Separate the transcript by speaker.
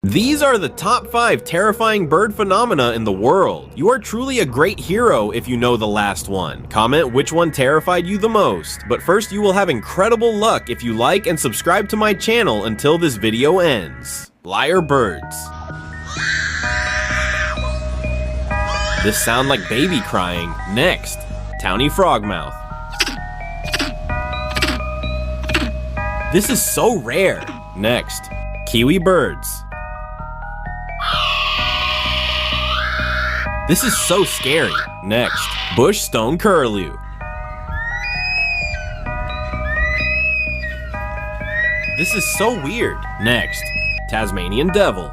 Speaker 1: These are the top 5 terrifying bird phenomena in the world. You are truly a great hero if you know the last one. Comment which one terrified you the most. But first, you will have incredible luck if you like and subscribe to my channel until this video ends. Lyre birds. This sound like baby crying. Next, towny frogmouth. This is so rare. Next, kiwi birds. This is so scary. Next, bush stone curlew. This is so weird. Next, Tasmanian devil.